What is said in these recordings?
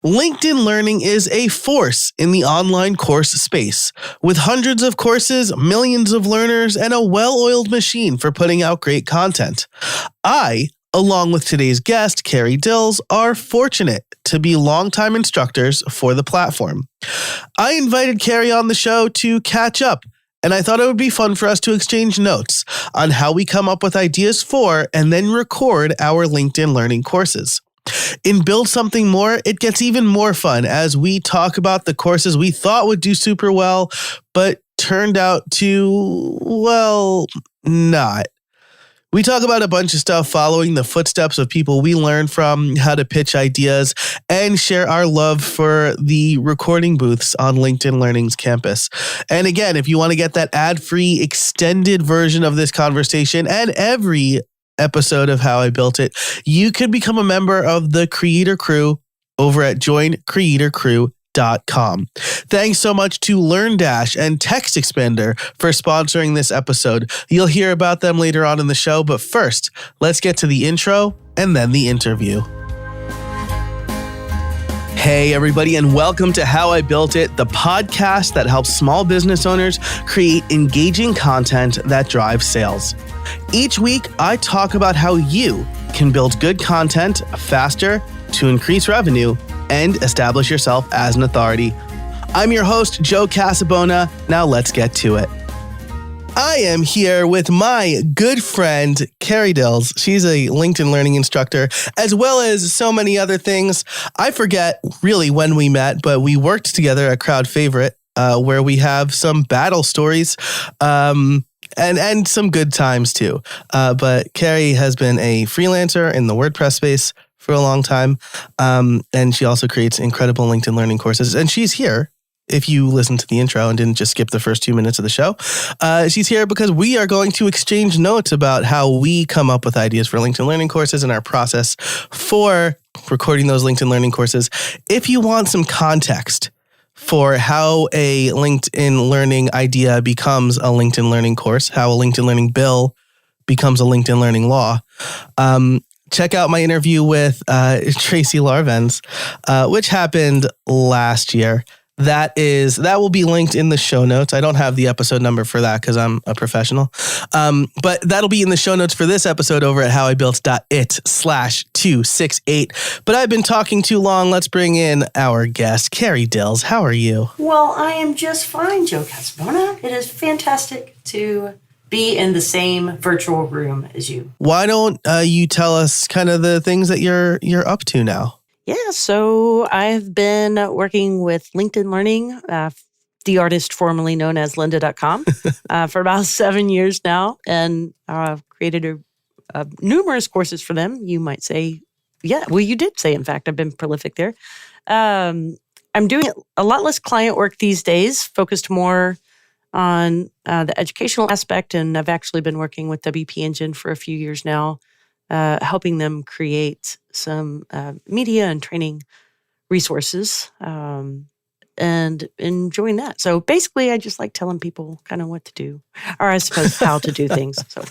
LinkedIn Learning is a force in the online course space, with hundreds of courses, millions of learners, and a well-oiled machine for putting out great content. I, along with today's guest, Carrie Dils, are fortunate to be longtime instructors for the platform. I invited Carrie on the show to catch up, and I thought it would be fun for us to exchange notes on how we come up with ideas for and then record our LinkedIn Learning courses. In Build Something More, it gets even more fun as we talk about the courses we thought would do super well, but turned out to, well, not. We talk about a bunch of stuff following the footsteps of people we learn from, how to pitch ideas, and share our love for the recording booths on LinkedIn Learning's campus. And again, if you want to get that ad-free extended version of this conversation and every episode of How I Built It, you could become a member of the Creator Crew over at joincreatorcrew.com. Thanks so much to LearnDash and Text Expander for sponsoring this episode. You'll hear about them later on in the show, but first, let's get to the intro and then the interview. Hey, everybody, and welcome to How I Built It, the podcast that helps small business owners create engaging content that drives sales. Each week, I talk about how you can build good content faster to increase revenue and establish yourself as an authority. I'm your host, Joe Casabona. Now let's get to it. I am here with my good friend, Carrie Dils. She's a LinkedIn Learning instructor, as well as so many other things. I forget really when we met, but we worked together at Crowd Favorite, where we have some battle stories and some good times too. But Carrie has been a freelancer in the WordPress space for a long time, and she also creates incredible LinkedIn Learning courses. And she's here. If you listened to the intro and didn't just skip the first 2 minutes of the show, she's here because we are going to exchange notes about how we come up with ideas for LinkedIn Learning courses and our process for recording those LinkedIn Learning courses. If you want some context for how a LinkedIn Learning idea becomes a LinkedIn Learning course, how a LinkedIn Learning bill becomes a LinkedIn Learning law, check out my interview with Tracy Larvens, which happened last year. That will be linked in the show notes. I don't have the episode number for that because I'm a professional. But that'll be in the show notes for this episode over at howibuilt.it/268. But I've been talking too long. Let's bring in our guest, Carrie Dils. How are you? Well, I am just fine, Joe Casabona. It is fantastic to be in the same virtual room as you. Why don't you tell us kind of the things that you're up to now? Yeah, so I've been working with LinkedIn Learning, the artist formerly known as lynda.com, for about 7 years now, and created numerous courses for them. You might say, yeah, well, you did say, in fact, I've been prolific there. I'm doing a lot less client work these days, focused more on the educational aspect, and I've actually been working with WP Engine for a few years now, helping them create some media and training resources and enjoying that. So basically, I just like telling people kind of what to do, or I suppose how to do things. So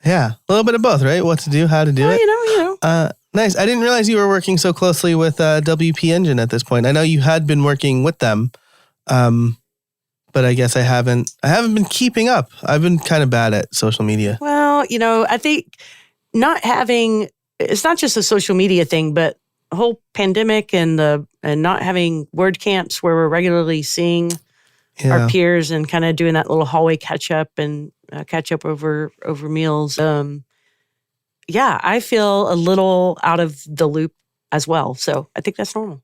yeah, a little bit of both, right? What to do, how to do it. You know. Nice. I didn't realize you were working so closely with WP Engine at this point. I know you had been working with them, but I guess I haven't been keeping up. I've been kind of bad at social media. Well, I think it's not just a social media thing, but the whole pandemic and not having word camps where we're regularly seeing our peers and kind of doing that little hallway catch up and catch up over meals. I feel a little out of the loop as well. So I think that's normal.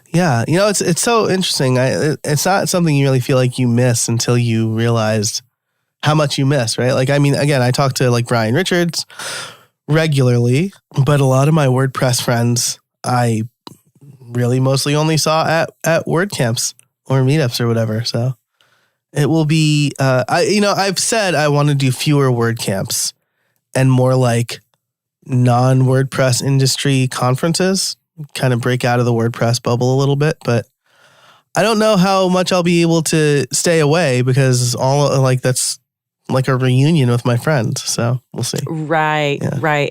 Yeah. It's so interesting. It's not something you really feel like you miss until you realized how much you miss, right? Like, I mean, again, I talk to like Brian Richards regularly, but a lot of my WordPress friends, I really mostly only saw at WordCamps or meetups or whatever. So it will be, I've said I want to do fewer WordCamps and more like non-WordPress industry conferences, kind of break out of the WordPress bubble a little bit, but I don't know how much I'll be able to stay away because that's like a reunion with my friends. So we'll see. Right.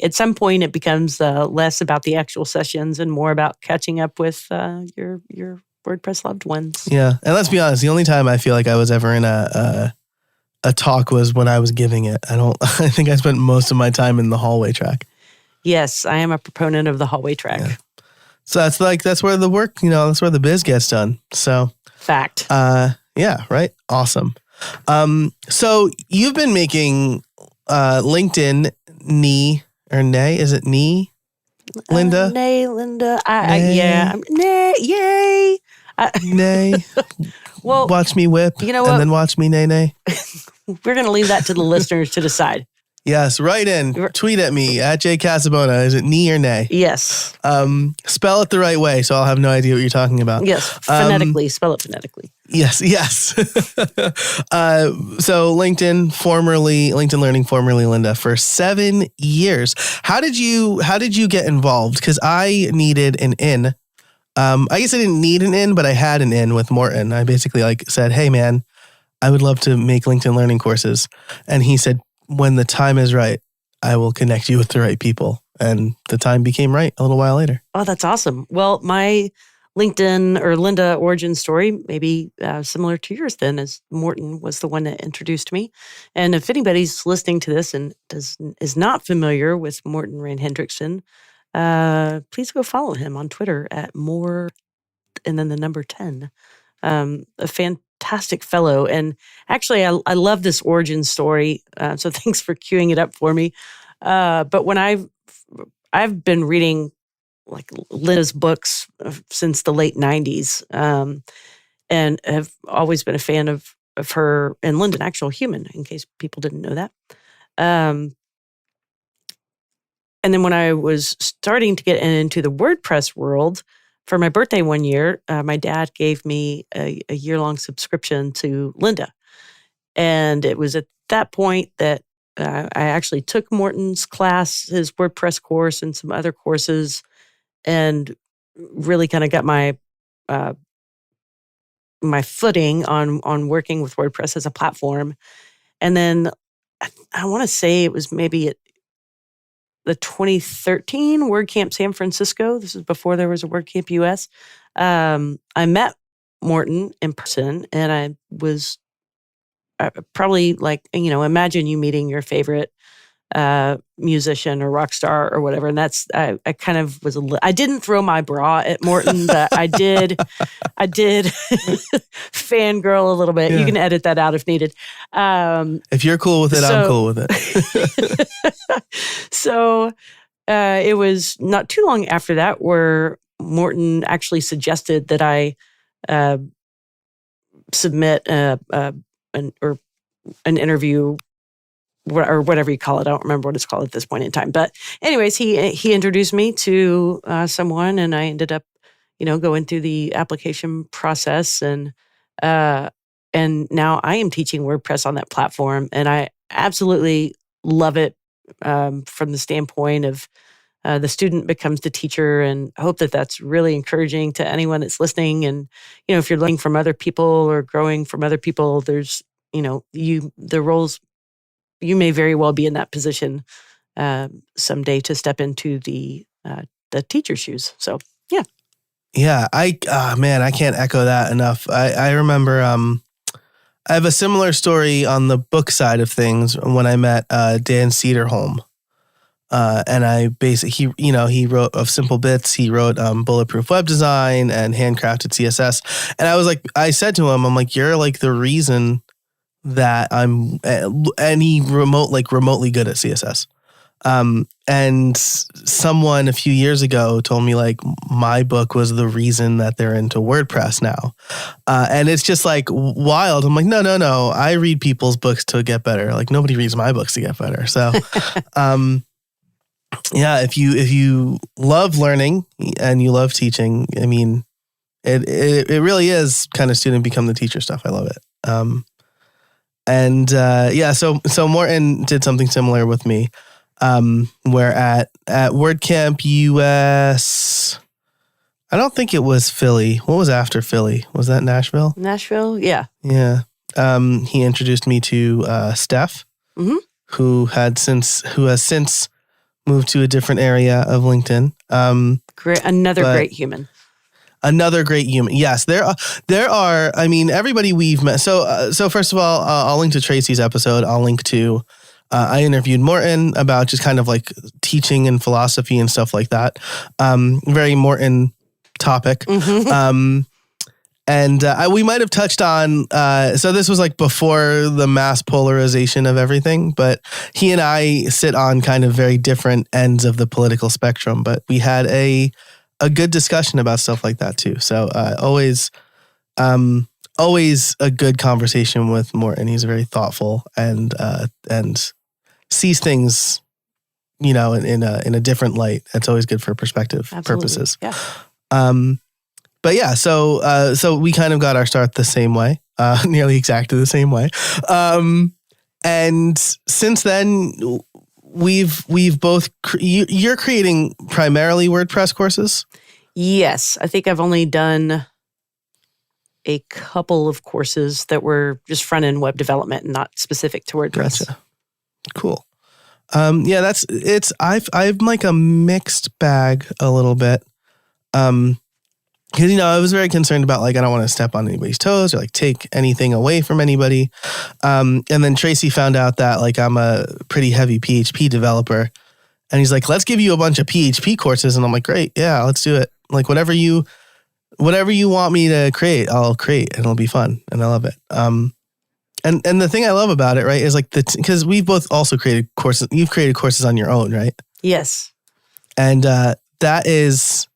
At some point, it becomes less about the actual sessions and more about catching up with your WordPress loved ones. Yeah. And let's be honest, the only time I feel like I was ever in a talk was when I was giving it. I think I spent most of my time in the hallway track. Yes, I am a proponent of the hallway track. Yeah. So that's where the work, that's where the biz gets done. So fact. Yeah, right. Awesome. So you've been making LinkedIn Is it Linda? Nay, Linda. Yay. Nay. Well, watch me whip. You know what? And then watch me nay. We're going to leave that to the listeners to decide. Yes, write in. Tweet at me at @JCasabona. Is it knee or nay? Yes. Spell it the right way, so I'll have no idea what you're talking about. Yes, phonetically. Spell it phonetically. Yes. So LinkedIn Learning, formerly Linda, for 7 years. How did you get involved? Because I needed an in. I guess I didn't need an in, but I had an in with Morton. I basically said, hey man, I would love to make LinkedIn Learning courses. And he said, when the time is right, I will connect you with the right people. And the time became right a little while later. Oh, that's awesome. Well, my LinkedIn or Linda origin story may be similar to yours then, as Morton was the one that introduced me. And if anybody's listening to this and is not familiar with Morton Rand Hendrickson, please go follow him on Twitter at more and then the number 10. A fantastic fellow. And actually, I love this origin story. So thanks for queuing it up for me. But when I've been reading Linda's books since the late 90s, and have always been a fan of her and Linda, an actual human, in case people didn't know that. And then when I was starting to get into the WordPress world, for my birthday one year, my dad gave me a year-long subscription to Linda. And it was at that point that I actually took Morton's class, his WordPress course, and some other courses, and really kind of got my footing on working with WordPress as a platform. And then I want to say it was maybe at the 2013 WordCamp San Francisco. This is before there was a WordCamp US. I met Morton in person, and I was probably imagine you meeting your favorite musician or rock star or whatever. And that's, I kind of was, I didn't throw my bra at Morton, but I did fangirl a little bit. Yeah. You can edit that out if needed. If you're cool with it, I'm cool with it. So it was not too long after that where Morton actually suggested that I submit an interview, or whatever you call it. I don't remember what it's called at this point in time. But anyways, he introduced me to someone, and I ended up, going through the application process, and now I am teaching WordPress on that platform, and I absolutely love it from the standpoint of the student becomes the teacher, and I hope that that's really encouraging to anyone that's listening. And if you're learning from other people or growing from other people, there's the roles. You may very well be in that position someday to step into the teacher's shoes. So, yeah. Yeah, I can't echo that enough. I remember I have a similar story on the book side of things when I met Dan Cederholm. And I basically, he wrote of Simple Bits. He wrote Bulletproof Web Design and Handcrafted CSS. And I said to him, I'm like, you're like the reason that I'm remotely good at CSS. And someone a few years ago told me my book was the reason that they're into WordPress now. And it's just wild. I'm like, no. I read people's books to get better. Nobody reads my books to get better. So, yeah, if you love learning and you love teaching, I mean, it really is kind of student become the teacher stuff. I love it. So Morton did something similar with me, where at WordCamp US, I don't think it was Philly. What was after Philly? Was that Nashville? Nashville, yeah. Yeah. He introduced me to Steph, Mm-hmm. who has since moved to a different area of LinkedIn. Another but great human. Another great human. Yes, there are. I mean, everybody we've met. So first of all, I'll link to Tracy's episode. I'll link to. I interviewed Morton about just kind of like teaching and philosophy and stuff like that. Very Morton topic. Mm-hmm. And we might have touched on, so this was like before the mass polarization of everything, but he and I sit on kind of very different ends of the political spectrum, but we had a good discussion about stuff like that too. So always a good conversation with Morton. He's very thoughtful and sees things, in a different light. That's always good for perspective purposes. Yeah. But yeah, so we kind of got our start the same way, nearly exactly the same way. And since then, we've both, you're creating primarily WordPress courses? Yes. I think I've only done a couple of courses that were just front-end web development and not specific to WordPress. Gotcha. Cool. Yeah, I'm like a mixed bag a little bit. Because, I was very concerned about, like, I don't want to step on anybody's toes or, like, take anything away from anybody. And then Tracy found out that, like, I'm a pretty heavy PHP developer. And he's like, let's give you a bunch of PHP courses. And I'm like, great. Yeah, let's do it. Like, whatever you want me to create, I'll create. And it'll be fun. And I love it. And the thing I love about it, right, is, like, because we've both also created courses. You've created courses on your own, right? Yes. And that is...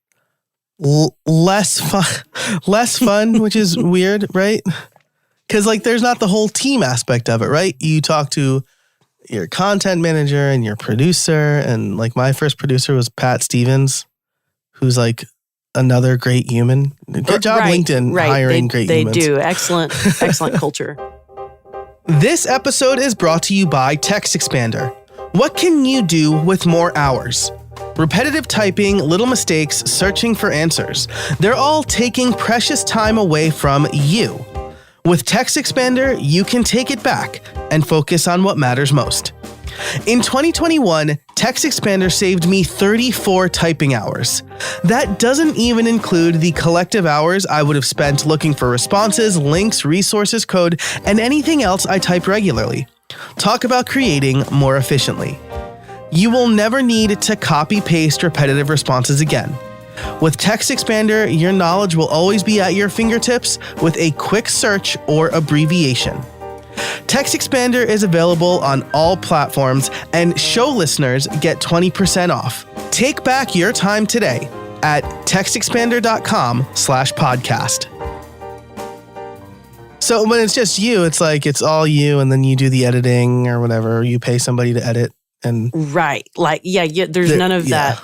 less fun, which is weird, right? Because like there's not the whole team aspect of it, right? You talk to your content manager and your producer, and like my first producer was Pat Stevens, who's like another great human. Good job, LinkedIn, hiring great humans. They do. Excellent culture. This episode is brought to you by Text Expander. What can you do with more hours? Repetitive typing, little mistakes, searching for answers. They're all taking precious time away from you. With Text Expander, you can take it back and focus on what matters most. In 2021, Text Expander saved me 34 typing hours. That doesn't even include the collective hours I would have spent looking for responses, links, resources, code, and anything else I type regularly. Talk about creating more efficiently. You will never need to copy-paste repetitive responses again. With Text Expander, your knowledge will always be at your fingertips with a quick search or abbreviation. Text Expander is available on all platforms, and show listeners get 20% off. Take back your time today at textexpander.com/podcast. So when it's just you, it's like it's all you, and then you do the editing or whatever. You pay somebody to edit. And right. Like, there's none of that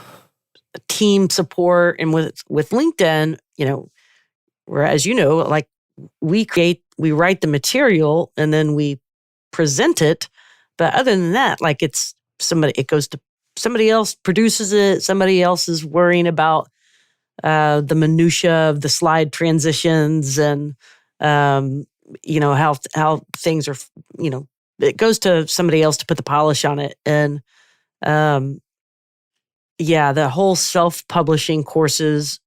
team support. And with LinkedIn, whereas, like we write the material and then we present it. But other than that, like it goes to somebody else produces it. Somebody else is worrying about the minutia of the slide transitions and, how things are, it goes to somebody else to put the polish on it. And the whole self-publishing courses,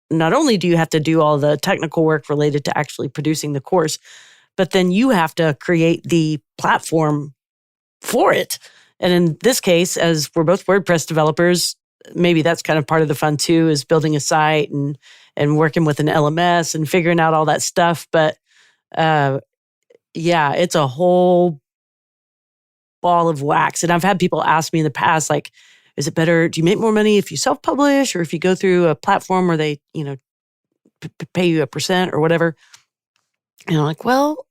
not only do you have to do all the technical work related to actually producing the course, but then you have to create the platform for it. And in this case, as we're both WordPress developers, maybe that's kind of part of the fun too, is building a site and working with an LMS and figuring out all that stuff. But it's a whole ball of wax. And I've had people ask me in the past, like, is it better, do you make more money if you self-publish or if you go through a platform where they, pay you a percent or whatever? And I'm like, well,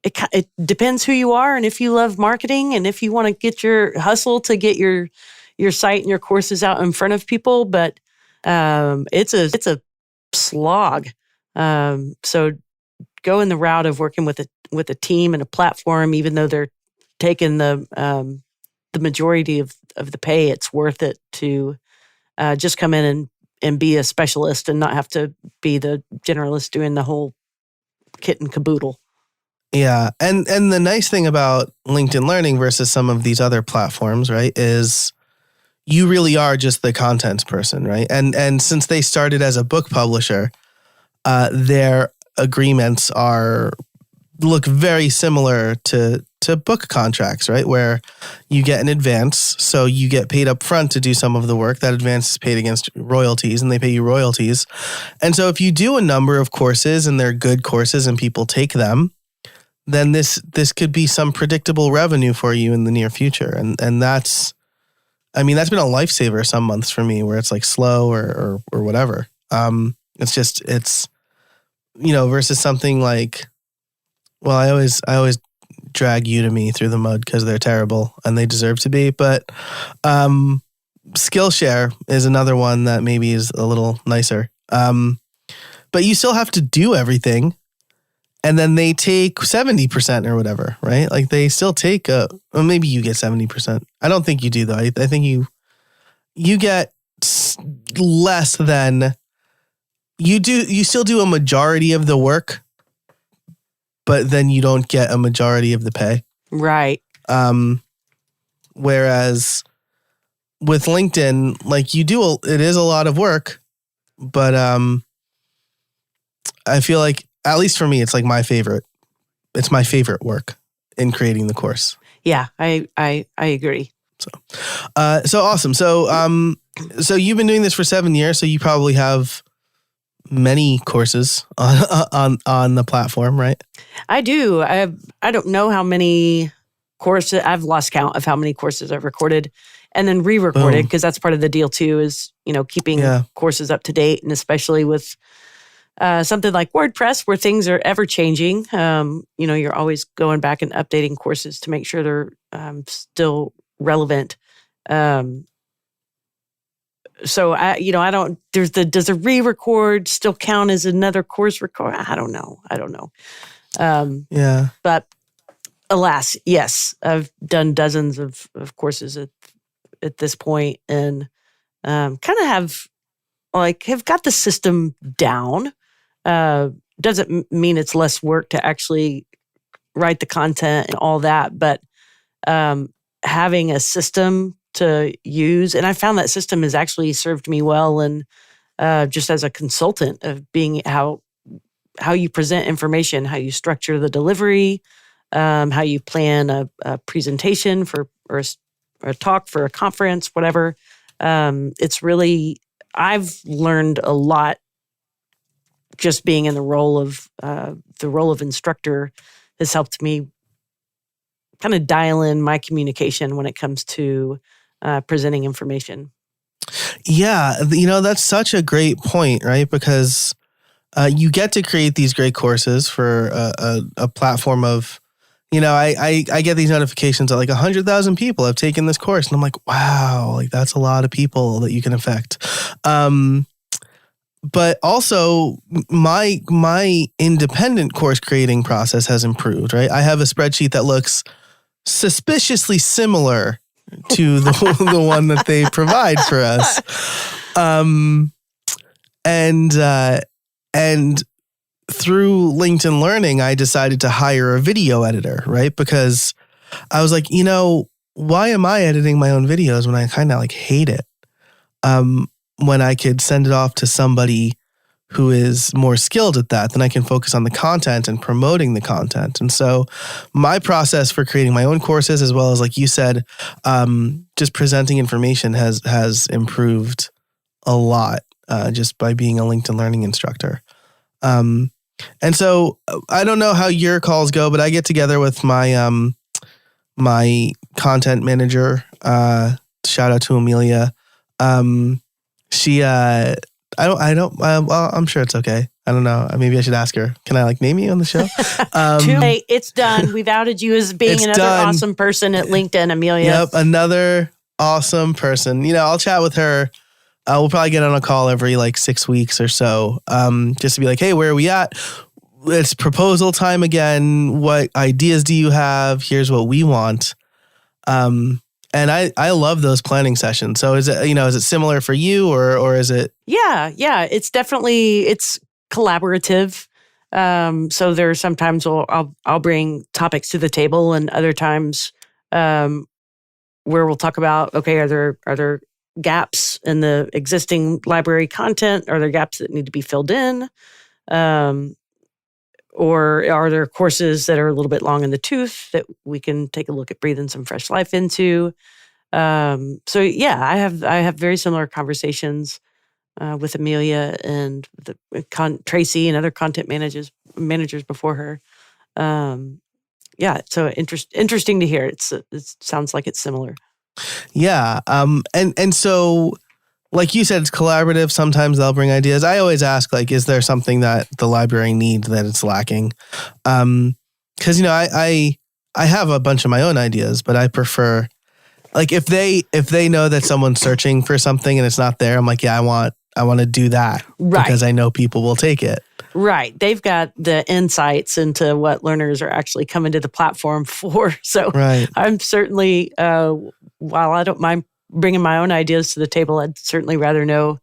it depends who you are and if you love marketing and if you want to get your hustle to get your site and your courses out in front of people. But it's a slog. So go in the route of working with a team and a platform, even though they're taking the majority of the pay, it's worth it to just come in and be a specialist and not have to be the generalist doing the whole kit and caboodle. Yeah. And the nice thing about LinkedIn Learning versus some of these other platforms, right, is you really are just the content person, right? And since they started as a book publisher, their agreements look very similar to book contracts, right? Where you get an advance, so you get paid up front to do some of the work. That advance is paid against royalties, and they pay you royalties. And so if you do a number of courses and they're good courses and people take them, then this could be some predictable revenue for you in the near future. And that's been a lifesaver some months for me where it's like slow or whatever. It's versus something like, well, I always drag Udemy through the mud because they're terrible and they deserve to be. But Skillshare is another one that maybe is a little nicer. But you still have to do everything. And then they take 70% or whatever, right? Like they still take well, maybe you get 70%. I don't think you do though. I think you get less than you do. You still do a majority of the work, but then you don't get a majority of the pay. Right. Whereas with LinkedIn, like it is a lot of work, but I feel like, at least for me, it's like my favorite. It's my favorite work in creating the course. Yeah, I agree. So awesome. So you've been doing this for 7 years, so you probably have many courses on the platform, right? I do. I don't know how many courses. I've lost count of how many courses I've recorded and then re-recorded, because that's part of the deal too, is keeping courses up to date, and especially with something like WordPress, where things are ever changing. You're always going back and updating courses to make sure they're still relevant. So I don't. Does a re-record still count as another course record? I don't know. But alas, yes, I've done dozens of courses at this point, and kind of have got the system down. Doesn't mean it's less work to actually write the content and all that, but having a system to use, and I found that system has actually served me well, and just as a consultant of being how you present information, how you structure the delivery, how you plan a presentation or a talk for a conference, whatever. It's really, I've learned a lot just being in the role of instructor has helped me kind of dial in my communication when it comes to presenting information. Yeah, that's such a great point, right? Because you get to create these great courses for a platform of, I get these notifications that like 100,000 people have taken this course, and I'm like, wow, like that's a lot of people that you can affect. But also my independent course creating process has improved, right? I have a spreadsheet that looks suspiciously similar to the one that they provide for us. And through LinkedIn Learning, I decided to hire a video editor, right? Because I was like, why am I editing my own videos when I kind of like hate it? When I could send it off to somebody who is more skilled at that, then I can focus on the content and promoting the content. And so my process for creating my own courses, as well as, like you said, just presenting information has improved a lot just by being a LinkedIn Learning instructor. And so I don't know how your calls go, but I get together with my my content manager. Shout out to Amelia. She, well, I'm sure it's okay. I don't know. Maybe I should ask her. Can I name you on the show? Too late. It's done. We've outed you as being another awesome person at LinkedIn, Amelia. Yep. Another awesome person. I'll chat with her. We'll probably get on a call every 6 weeks or so. Just to be like, hey, where are we at? It's proposal time again. What ideas do you have? Here's what we want. And I love those planning sessions. So is it similar for you or is it? Yeah. It's definitely, it's collaborative. So there are sometimes I'll bring topics to the table, and other times where we'll talk about, okay, are there gaps in the existing library content? Are there gaps that need to be filled in? Or are there courses that are a little bit long in the tooth that we can take a look at breathing some fresh life into? So yeah, I have very similar conversations with Amelia and Tracy and other content managers before her. Yeah, so interesting to hear. It sounds like it's similar. Yeah. And so, like you said, it's collaborative. Sometimes they'll bring ideas. I always ask, like, is there something that the library needs that it's lacking? Because I have a bunch of my own ideas, but I prefer, like, if they know that someone's searching for something and it's not there, I'm like, yeah, I want to do that, right? Because I know people will take it. Right. They've got the insights into what learners are actually coming to the platform for. So right. I'm certainly, while I don't mind bringing my own ideas to the table, I'd certainly rather know.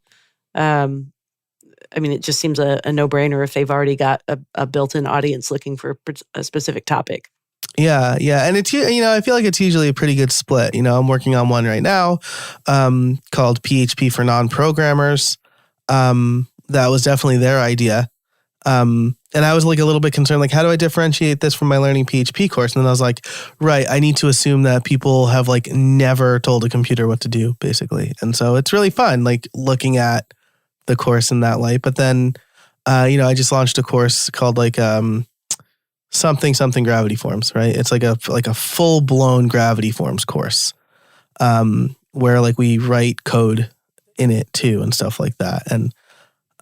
It just seems a no-brainer if they've already got a built-in audience looking for a specific topic. Yeah. And it's, I feel like it's usually a pretty good split. I'm working on one right now called PHP for non-programmers. That was definitely their idea. And I was like a little bit concerned, like, how do I differentiate this from my learning PHP course? And then I was like, right, I need to assume that people have like never told a computer what to do, basically. And so it's really fun, like looking at the course in that light. But then, I just launched a course called like something gravity forms, right? It's like a full blown gravity forms course, where like we write code in it too and stuff like that. And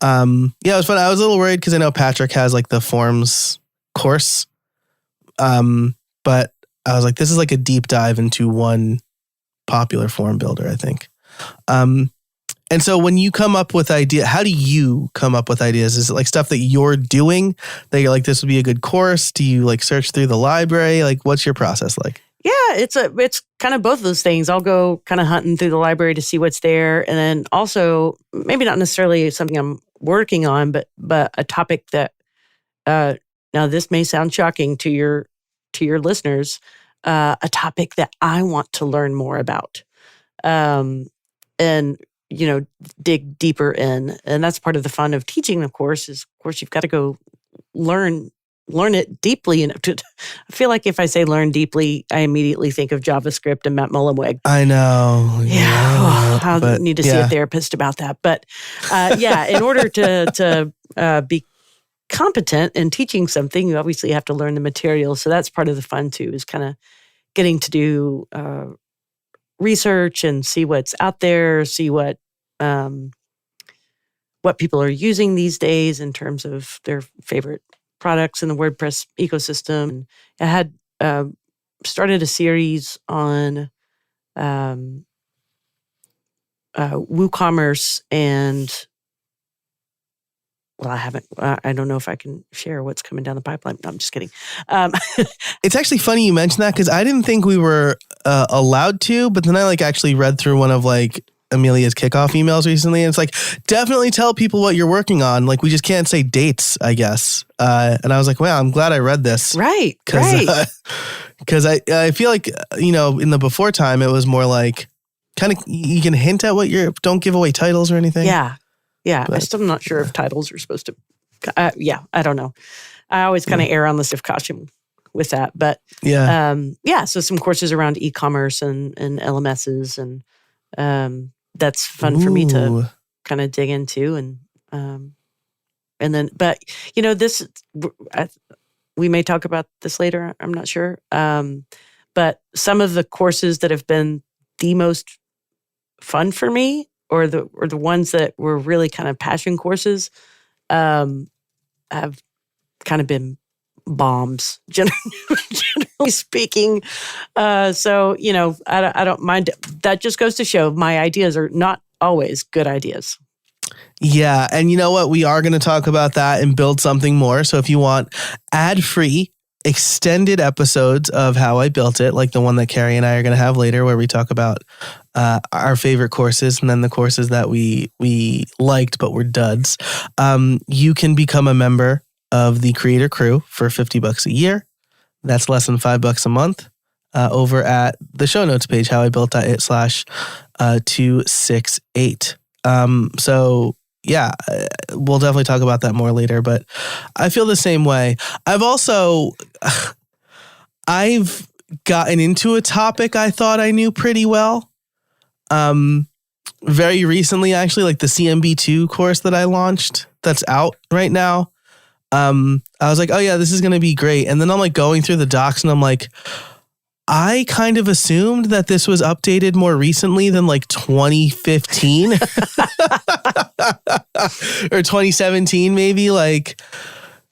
it was fun. I was a little worried because I know Patrick has like the forms course. But I was like, this is like a deep dive into one popular form builder, I think. And so when you come up with how do you come up with ideas? Is it like stuff that you're doing that you're like, this would be a good course? Do you like search through the library? Like, what's your process like? Yeah, it's kind of both of those things. I'll go kind of hunting through the library to see what's there. And then also, maybe not necessarily something I'm working on, but a topic that, now this may sound shocking to your listeners, a topic that I want to learn more about. And, dig deeper in. And that's part of the fun of teaching, of course, you've got to go learn it deeply. I feel like if I say learn deeply, I immediately think of JavaScript and Matt Mullenweg. I know. Yeah. I'll need to see a therapist about that. But in order to be competent in teaching something, you obviously have to learn the material. So that's part of the fun too, is kind of getting to do research and see what's out there, see what people are using these days in terms of their favorite products in the WordPress ecosystem. I had started a series on WooCommerce and, well, I haven't, I don't know if I can share what's coming down the pipeline. No, I'm just kidding. It's actually funny you mentioned that because I didn't think we were allowed to, but then I like actually read through one of like Amelia's kickoff emails recently, and it's like, definitely tell people what you're working on. Like, we just can't say dates, I guess. And I was like, wow, I'm glad I read this. Right. Because I feel like, in the before time, it was more like kind of, you can hint at don't give away titles or anything. Yeah. But, I'm still not sure if titles are supposed to, I don't know. I always kind of err on the side of caution with that. But so some courses around e-commerce and LMSs, and that's fun for me to kind of dig into. And then, but this, we may talk about this later. I'm not sure. But some of the courses that have been the most fun for me, or the ones that were really kind of passion courses, have kind of been bombs, generally speaking. So, I don't mind. That just goes to show my ideas are not always good ideas. Yeah. And you know what? We are going to talk about that and build something more. So if you want ad-free extended episodes of How I Built It, like the one that Carrie and I are going to have later, where we talk about our favorite courses and then the courses that we liked but were duds, you can become a member of the Creator Crew for $50 a year. That's less than $5 a month. Over at the show notes page, howibuilt.it/268. So yeah, we'll definitely talk about that more later, but I feel the same way. I've gotten into a topic I thought I knew pretty well. Very recently, actually, like the CMB2 course that I launched that's out right now. I was like, oh yeah, this is going to be great. And then I'm like going through the docs and I'm like, I kind of assumed that this was updated more recently than like 2015 or 2017, maybe. Like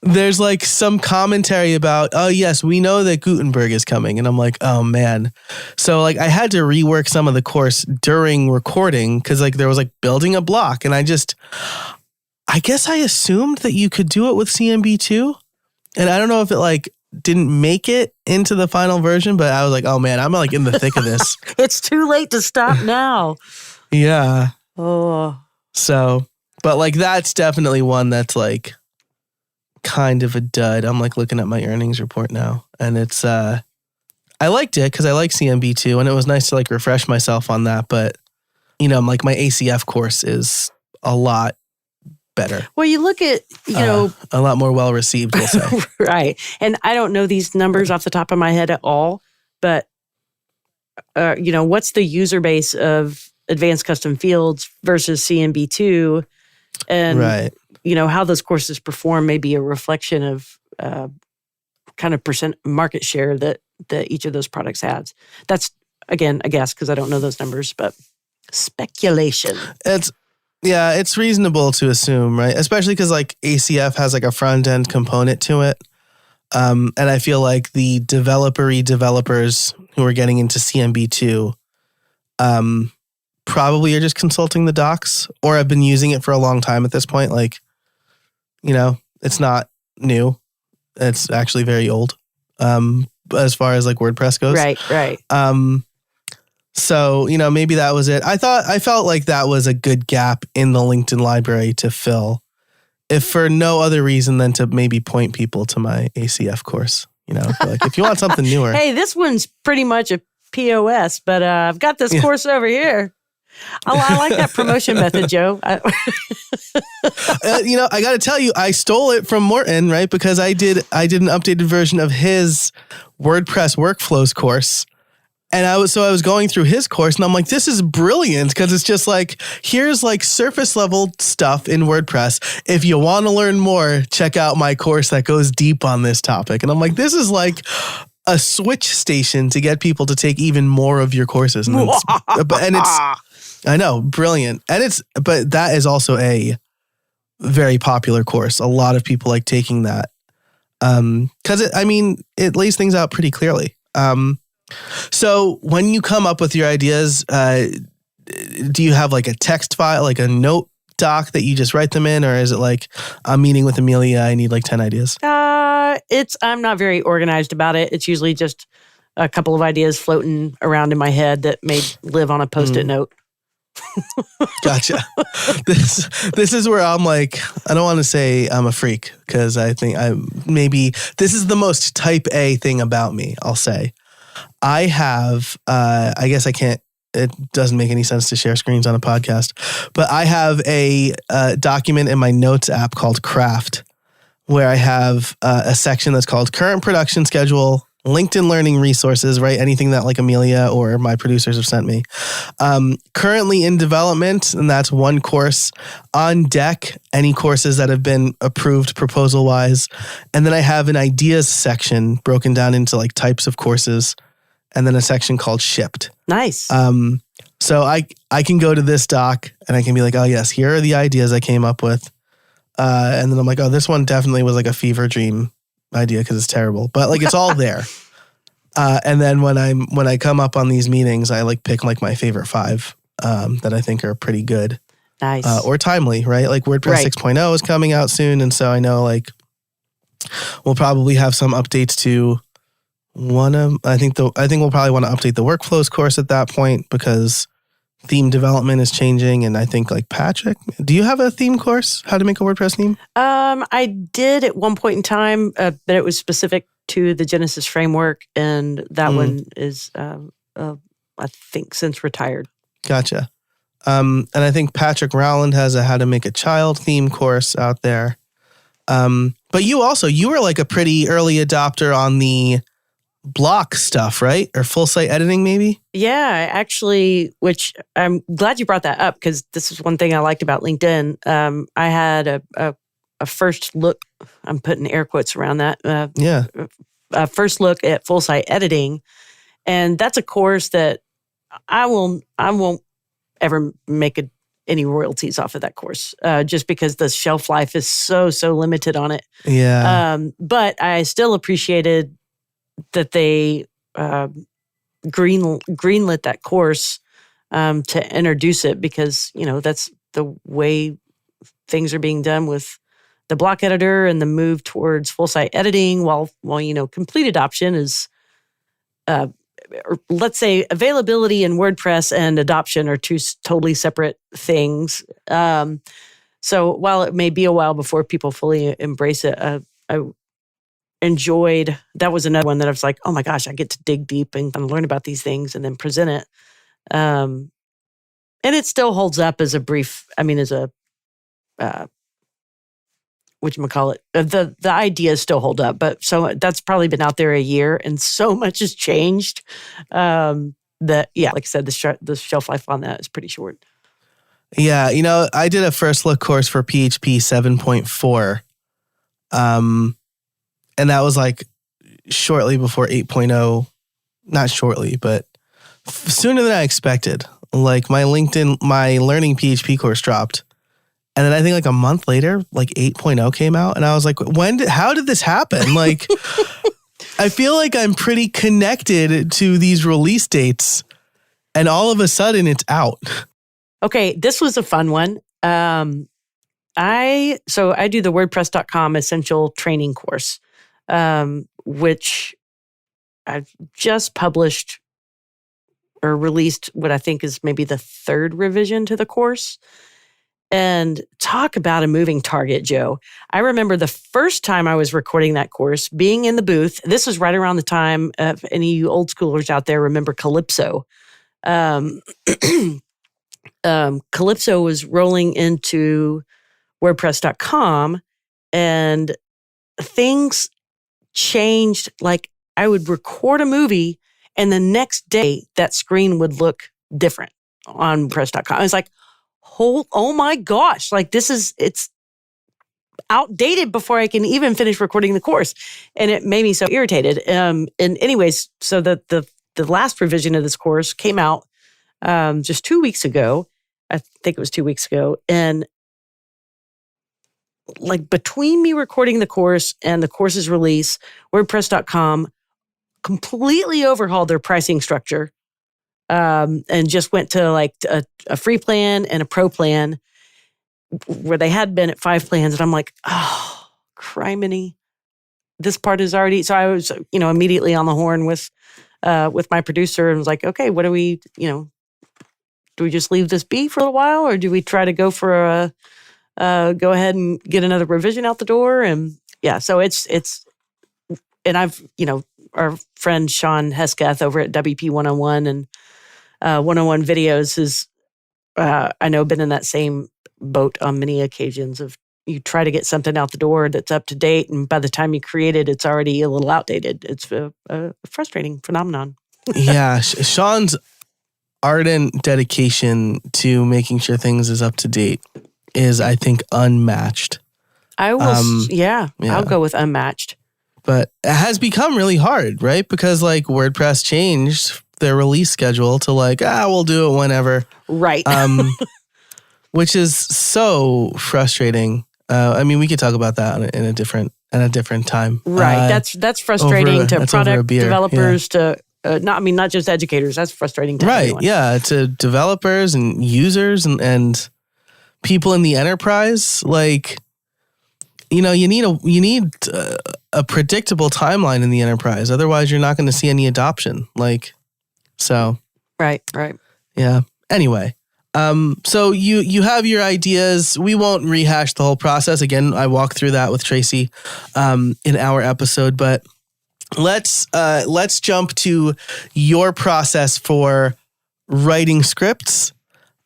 there's like some commentary about, oh yes, we know that Gutenberg is coming. And I'm like, oh man. So like I had to rework some of the course during recording because like there was like building a block. And I guess I assumed that you could do it with CMB2. And I don't know if it like didn't make it into the final version, but I was like, oh man, I'm like in the thick of this. It's too late to stop now. Yeah. Oh. So, but like that's definitely one that's like kind of a dud. I'm like looking at my earnings report now and it's, I liked it because I like CMB2 and it was nice to like refresh myself on that. But, you know, like my ACF course is a lot better. Well, you look at, a lot more well received, we'll say. Right. And I don't know these numbers off the top of my head at all, but, what's the user base of Advanced Custom Fields versus CMB2? And, right. How those courses perform may be a reflection of kind of percent market share that each of those products has. That's, again, a guess because I don't know those numbers, but speculation. It's reasonable to assume, right? Especially because like ACF has like a front end component to it. And I feel like the developers who are getting into CMB2 probably are just consulting the docs or have been using it for a long time at this point. Like, it's not new. It's actually very old as far as like WordPress goes. Right. So, maybe that was it. I felt like that was a good gap in the LinkedIn library to fill, if for no other reason than to maybe point people to my ACF course. Like if you want something newer. Hey, this one's pretty much a POS, but I've got this course over here. I like that promotion method, Joe. I got to tell you, I stole it from Morton, right? Because I did an updated version of his WordPress workflows course. And I was going through his course and I'm like, this is brilliant because it's just like, here's like surface level stuff in WordPress. If you want to learn more, check out my course that goes deep on this topic. And I'm like, this is like a switch station to get people to take even more of your courses. And I know, brilliant. But that is also a very popular course. A lot of people like taking that because it lays things out pretty clearly. So when you come up with your ideas, do you have like a text file, like a note doc that you just write them in? Or is it like, I'm meeting with Amelia, I need like 10 ideas? I'm not very organized about it. It's usually just a couple of ideas floating around in my head that may live on a Post-it note. Gotcha. This is where I'm like, I don't want to say I'm a freak because I think this is the most type A thing about me, I'll say. I have, I guess I can't, it doesn't make any sense to share screens on a podcast, but I have a document in my notes app called Craft where I have a section that's called Current Production Schedule, LinkedIn Learning Resources, right? Anything that like Amelia or my producers have sent me. Currently in development, and that's one course. On deck, any courses that have been approved proposal-wise. And then I have an ideas section broken down into like types of courses, and then a section called shipped. Nice. So I can go to this doc and I can be like, oh yes, here are the ideas I came up with. And then I'm like, oh, this one definitely was like a fever dream idea because it's terrible, but like it's all there. And then when I come up on these meetings, I like pick like my favorite 5 that I think are pretty good. Nice. Or timely, right? Like WordPress 6.0 is coming out soon. And so I know like we'll probably have some updates to I think we'll probably want to update the workflows course at that point because theme development is changing. And I think like Patrick, do you have a theme course? How to make a WordPress theme? I did at one point in time, but it was specific to the Genesis framework. And that one is, I think, since retired. Gotcha. And I think Patrick Rowland has a how to make a child theme course out there. But you were like a pretty early adopter on the block stuff, right? Or full site editing, maybe? Yeah, actually, which I'm glad you brought that up because this is one thing I liked about LinkedIn. I had a first look, I'm putting air quotes around that. A first look at full site editing. And that's a course that I won't ever make any royalties off of that course, just because the shelf life is so limited on it. Yeah. But I still appreciated that they greenlit that course to introduce it because, that's the way things are being done with the block editor and the move towards full site editing while complete adoption is or let's say availability in WordPress and adoption are two totally separate things. So while it may be a while before people fully embrace it, I enjoyed, that was another one that I was like, oh my gosh, I get to dig deep and learn about these things and then present it. And it still holds up as whatchamacallit, the ideas still hold up, but so that's probably been out there a year and so much has changed that, like I said, the shelf life on that is pretty short. Yeah, I did a first look course for PHP 7.4. And that was like shortly before 8.0, not shortly, but sooner than I expected. Like my Learning PHP course dropped. And then I think like a month later, like 8.0 came out. And I was like, how did this happen? Like, I feel like I'm pretty connected to these release dates. And all of a sudden it's out. Okay, this was a fun one. I do the WordPress.com essential training course, which I've just published or released what I think is maybe the third revision to the course. And talk about a moving target, Joe. I remember the first time I was recording that course, being in the booth. This was right around the time, if any of you old schoolers out there remember Calypso. Calypso was rolling into WordPress.com and things changed. Like I would record a movie and the next day that screen would look different on WordPress.com. I was like, oh my gosh, like it's outdated before I can even finish recording the course. And it made me so irritated. And anyways, so the last revision of this course came out just 2 weeks ago. I think it was 2 weeks ago. And like between me recording the course and the course's release, WordPress.com completely overhauled their pricing structure. And just went to like a free plan and a pro plan where they had been at 5 plans. And I'm like, oh, criminy. This part is already, so I was, immediately on the horn with my producer and was like, okay, what do we, do we just leave this be for a little while or do we try to go for go ahead and get another revision out the door? And yeah, so it's, and I've, our friend Sean Hesketh over at WP 101 and 101 videos has, I know, been in that same boat on many occasions of you try to get something out the door that's up to date. And by the time you create it, it's already a little outdated. It's a frustrating phenomenon. Yeah. Sean's ardent dedication to making sure things is up to date is, I think, unmatched. I will, I'll go with unmatched. But it has become really hard, right? Because like WordPress changed their release schedule to like, we'll do it whenever. Right. Which is so frustrating. We could talk about that in a different time. Right. That's frustrating to product developers, to not just educators. That's frustrating to everyone. Yeah, to developers and users and people in the enterprise. Like, you need a predictable timeline in the enterprise. Otherwise, you're not going to see any adoption. Like, so. Right. Yeah. Anyway, so you have your ideas. We won't rehash the whole process. Again, I walked through that with Tracy in our episode, but let's jump to your process for writing scripts.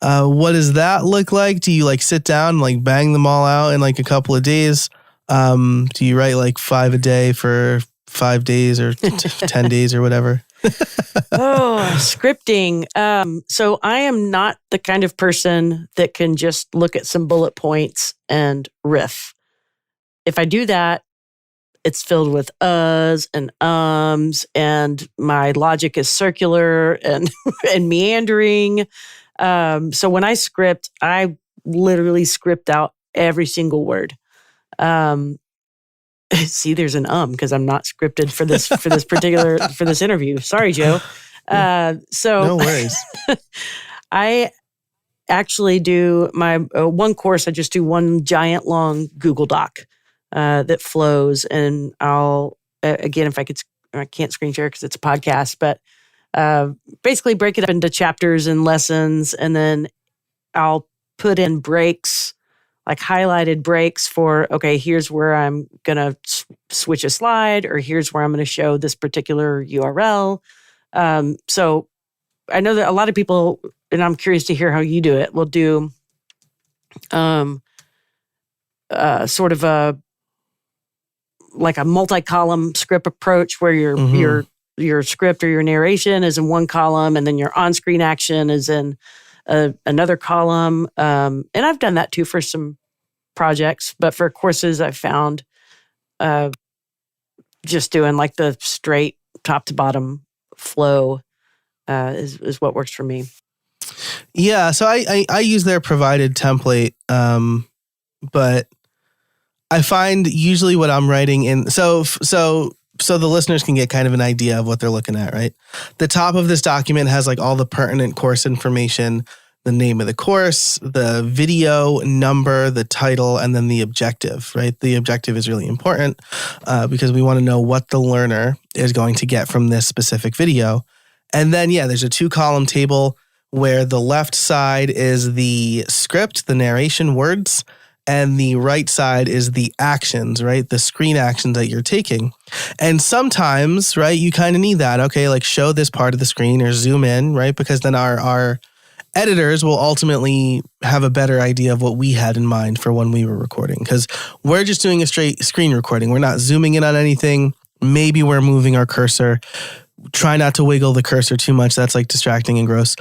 What does that look like? Do you like sit down and like bang them all out in like a couple of days? Do you write like 5 a day for 5 days or 10 days or whatever? Scripting. So I am not the kind of person that can just look at some bullet points and riff. If I do that, it's filled with uhs and ums, and my logic is circular and and meandering. So when I script, I literally script out every single word. See, there's an because I'm not scripted for this for this interview. Sorry, Joe. So no worries. I actually do my one course. I just do one giant long Google Doc that flows, and I'll again, if I can't screen share because it's a podcast, but basically break it up into chapters and lessons, and then I'll put in breaks, like highlighted breaks for, okay, here's where I'm going to switch a slide, or here's where I'm going to show this particular URL. So I know that a lot of people, and I'm curious to hear how you do it, will do sort of like a multi-column script approach where your script or your narration is in one column, and then your on-screen action is in another column. And I've done that too for some projects, but for courses I've found just doing like the straight top to bottom flow is what works for me. Yeah, so I use their provided template, but I find usually what I'm writing in, so the listeners can get kind of an idea of what they're looking at, right? The top of this document has like all the pertinent course information, the name of the course, the video number, the title, and then the objective, right? The objective is really important because we want to know what the learner is going to get from this specific video. And then, there's a 2-column table where the left side is the script, the narration words, and the right side is the actions, right? The screen actions that you're taking. And sometimes, right, you kind of need that. Okay, like show this part of the screen or zoom in, right? Because then our editors will ultimately have a better idea of what we had in mind for when we were recording. Because we're just doing a straight screen recording. We're not zooming in on anything. Maybe we're moving our cursor. Try not to wiggle the cursor too much. That's like distracting and gross.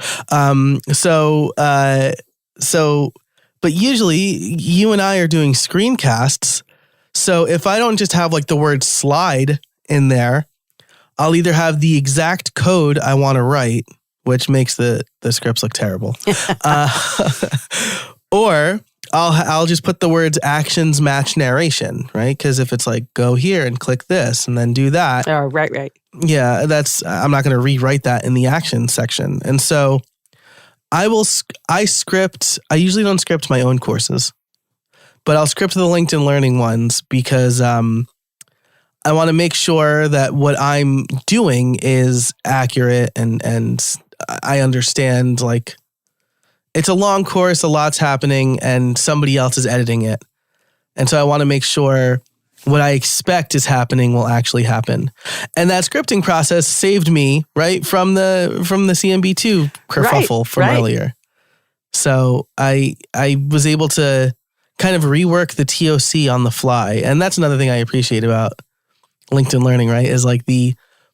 But usually you and I are doing screencasts. So if I don't just have like the word slide in there, I'll either have the exact code I want to write, which makes the scripts look terrible. Or I'll just put the words actions match narration, right? Because if it's like, go here and click this and then do that. Oh, right. Yeah, I'm not going to rewrite that in the action section. And so I usually don't script my own courses, but I'll script the LinkedIn Learning ones because I want to make sure that what I'm doing is accurate and I understand, like, it's a long course, a lot's happening, and somebody else is editing it. And so I want to make sure what I expect is happening will actually happen. And that scripting process saved me, right, from the CMB2 kerfuffle from earlier. So I was able to kind of rework the TOC on the fly. And that's another thing I appreciate about LinkedIn Learning, right, is like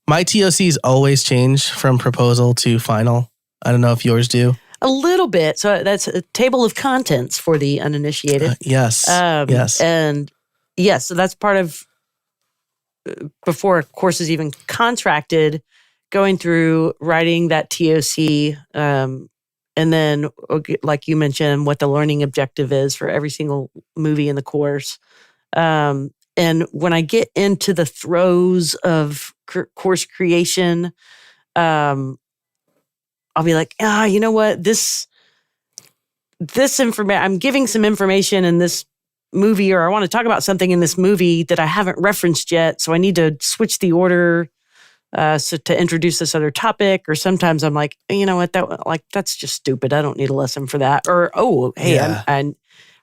my TOCs always change from proposal to final. I don't know if yours do. A little bit. So that's a table of contents for the uninitiated. Yes. Yes. And yes, so that's part of before a course is even contracted, going through writing that TOC, and then, like you mentioned, what the learning objective is for every single movie in the course. And when I get into the throes of course creation, I'll be like, you know what? This information, I'm giving some information in this movie, or I want to talk about something in this movie that I haven't referenced yet. So I need to switch the order So to introduce this other topic, or sometimes I'm like, you know what, that's just stupid. I don't need a lesson for that. Or, oh, hey, Yeah.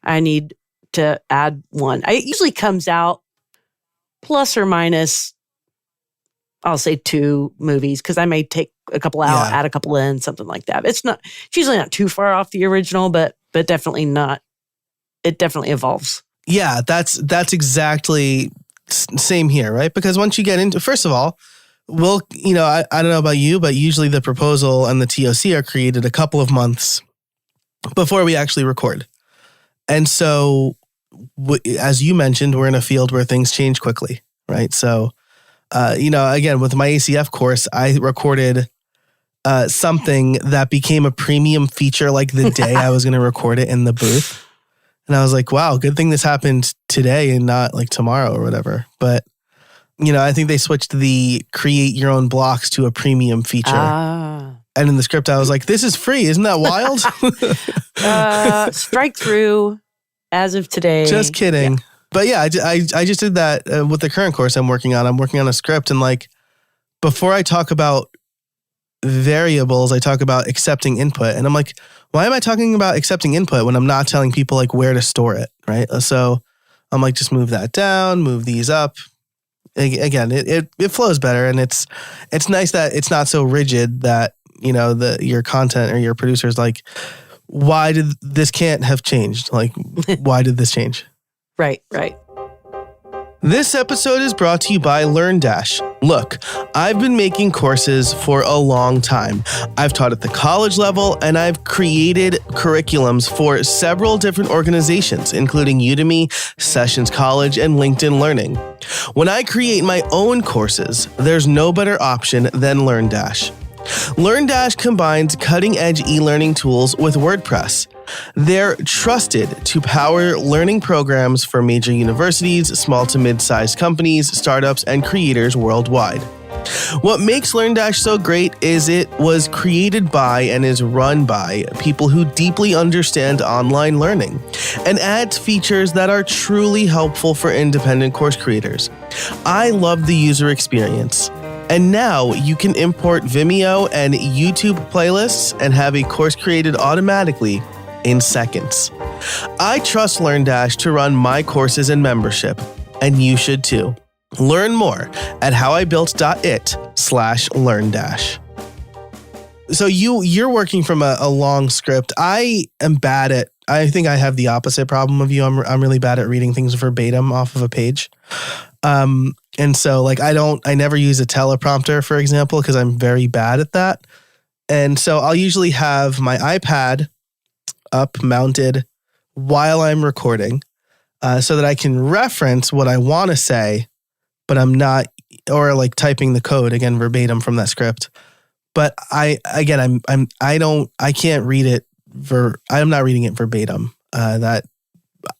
I need to add one. It usually comes out plus or minus, I'll say 2 movies, because I may take a couple out, add a couple in, something like that. It's usually not too far off the original, but definitely not. It definitely evolves. Yeah, that's exactly same here, right? Because once you get into, first of all, well, I don't know about you, but usually the proposal and the TOC are created a couple of months before we actually record. And so, as you mentioned, we're in a field where things change quickly, right? So, again, with my ACF course, I recorded something that became a premium feature like the day I was going to record it in the booth. And I was like, wow, good thing this happened today and not like tomorrow or whatever. But, I think they switched the create your own blocks to a premium feature. And in the script, I was like, this is free. Isn't that wild? Strike through as of today. Just kidding. Yeah. But yeah, I just did that with the current course I'm working on. I'm working on a script. And like, before I talk about variables, I talk about accepting input. And I'm like, why am I talking about accepting input when I'm not telling people like where to store it, right? So I'm like, just move that down, move these up. Again, it flows better, and it's nice that it's not so rigid that your content or your producer's like, why did this can't have changed? Like, why did this change? Right. This episode is brought to you by LearnDash. Look, I've been making courses for a long time. I've taught at the college level, and I've created curriculums for several different organizations, including Udemy, Sessions College, and LinkedIn Learning. When I create my own courses, there's no better option than LearnDash. LearnDash combines cutting-edge e-learning tools with WordPress. They're trusted to power learning programs for major universities, small to mid-sized companies, startups, and creators worldwide. What makes LearnDash so great is it was created by and is run by people who deeply understand online learning and adds features that are truly helpful for independent course creators. I love the user experience. And now you can import Vimeo and YouTube playlists and have a course created automatically in seconds. I trust LearnDash to run my courses and membership, and you should too. Learn more at howibuilt.it/LearnDash. So you're working from a long script. I am bad at, I think I have the opposite problem of you. I'm really bad at reading things verbatim off of a page. And so like, I never use a teleprompter, for example, because I'm very bad at that. And so I'll usually have my iPad up mounted while I'm recording, so that I can reference what I want to say, but I'm not, or like typing the code again, verbatim from that script. But I can't read it I'm not reading it verbatim. That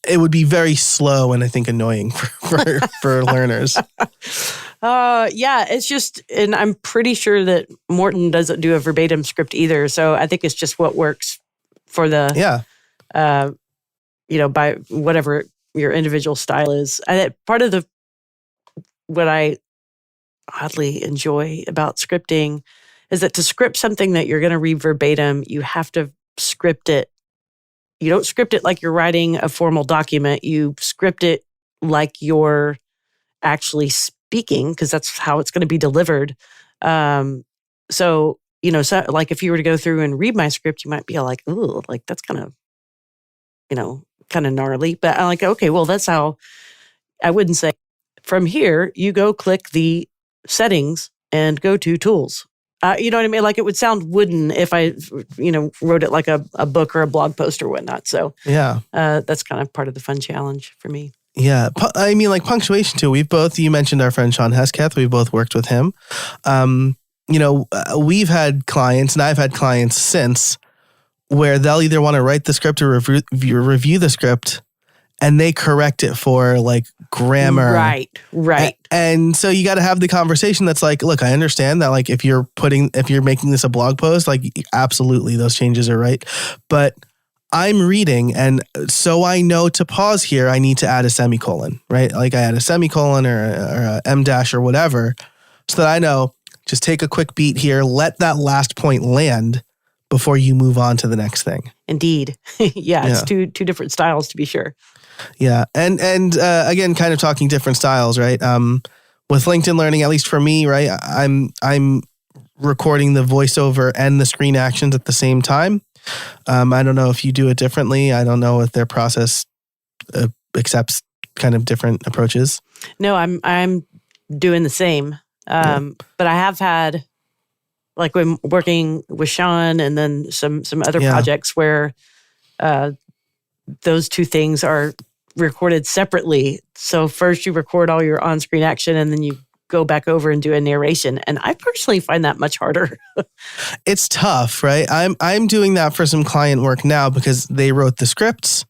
it would be very slow and I think annoying for learners. Yeah, it's just, and I'm pretty sure that Morton doesn't do a verbatim script either. So I think it's just what works for the, by whatever your individual style is. Part of what I oddly enjoy about scripting is that to script something that you're going to read verbatim, you have to script it. You don't script it like you're writing a formal document. You script it like you're actually speaking, because that's how it's going to be delivered. So like if you were to go through and read my script, you might be like, ooh, like that's kind of gnarly. But I'm like, okay, well, that's how I wouldn't say from here, you go click the settings and go to tools. You know what I mean? Like it would sound wooden if I, wrote it like a book or a blog post or whatnot. So yeah, that's kind of part of the fun challenge for me. Yeah. I mean, like punctuation too. You mentioned our friend Sean Hesketh. We've both worked with him. We've had clients, and I've had clients since, where they'll either want to write the script or review the script, and they correct it for like grammar. Right. And so you got to have the conversation that's like, look, I understand that like if you're making this a blog post, like absolutely those changes are right. But I'm reading, and so I know to pause here, I need to add a semicolon, right? Like I add a semicolon or a M dash or whatever, so that I know Just take a quick beat here. Let that last point land before you move on to the next thing. Indeed. It's two different styles to be sure. Yeah. And again, kind of talking different styles, right? With LinkedIn Learning, at least for me, right? I'm recording the voiceover and the screen actions at the same time. I don't know if you do it differently. I don't know if their process accepts kind of different approaches. No, I'm doing the same. But I have had, like when working with Sean and then some other projects where those two things are recorded separately. So first you record all your on-screen action and then you go back over and do a narration. And I personally find that much harder. It's tough, right? I'm doing that for some client work now because they wrote the scripts.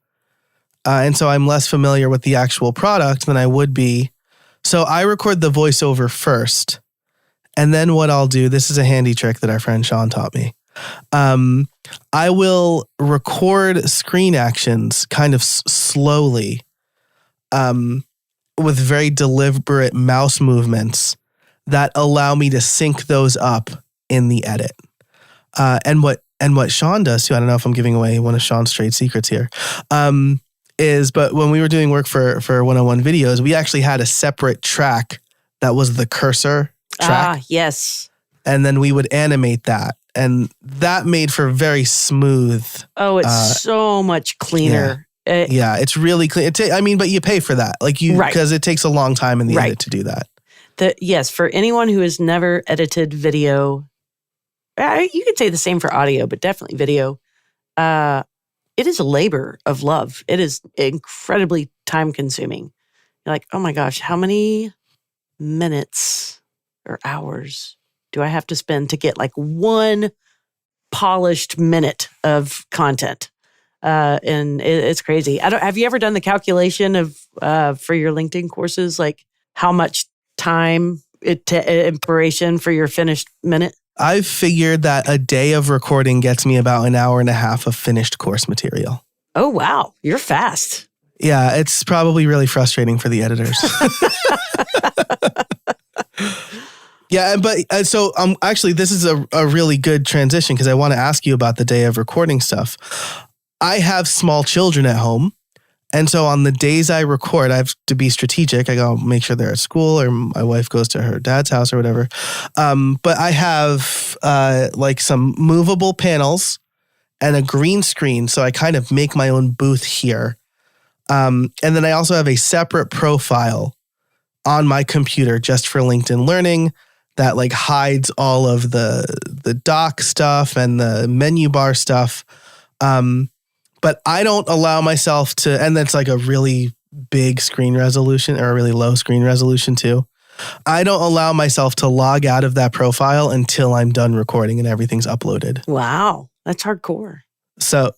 And so I'm less familiar with the actual product than I would be. So I record the voiceover first. And then what I'll do, this is a handy trick that our friend Sean taught me. I will record screen actions kind of slowly with very deliberate mouse movements that allow me to sync those up in the edit. And what Sean does too, I don't know if I'm giving away one of Sean's trade secrets here, but when we were doing work for 101 videos, we actually had a separate track that was the cursor track. Yes. And then we would animate that. And that made for very smooth. Oh, it's so much cleaner. Yeah, it's really clean. But you pay for that. Because it takes a long time in the edit to do that. Yes, for anyone who has never edited video, you could say the same for audio, but definitely video. It is a labor of love. It is incredibly time consuming. You're like, oh my gosh, how many minutes or hours do I have to spend to get like one polished minute of content? And it's crazy. Have you ever done the calculation of for your LinkedIn courses, like how much time inspiration for your finished minute? I've figured that a day of recording gets me about an hour and a half of finished course material. Oh, wow. You're fast. Yeah, it's probably really frustrating for the editors. Yeah, but so actually, this is a really good transition because I want to ask you about the day of recording stuff. I have small children at home. And so on the days I record, I have to be strategic. I go make sure they're at school or my wife goes to her dad's house or whatever. But I have like some movable panels and a green screen. So I kind of make my own booth here. And then I also have a separate profile on my computer just for LinkedIn Learning that like hides all of the doc stuff and the menu bar stuff. But I don't allow myself to, and that's like a really big screen resolution or a really low screen resolution too. I don't allow myself to log out of that profile until I'm done recording and everything's uploaded. Wow, that's hardcore. So,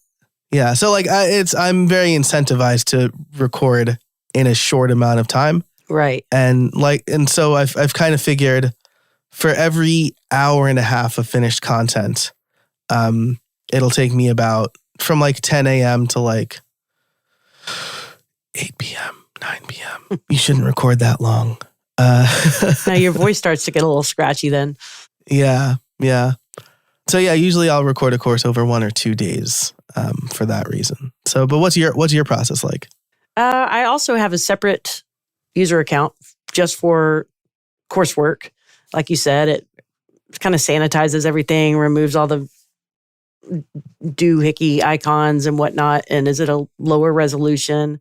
yeah. So like I'm very incentivized to record in a short amount of time. Right. And so I've kind of figured for every hour and a half of finished content, it'll take me about from like 10 a.m. to like 8 p.m., 9 p.m. You shouldn't record that long. Now your voice starts to get a little scratchy then. Yeah. So yeah, usually I'll record a course over 1 or 2 days for that reason. So, but what's your process like? I also have a separate user account just for coursework. Like you said, it kind of sanitizes everything, removes all the doohickey icons and whatnot, and is it a lower resolution?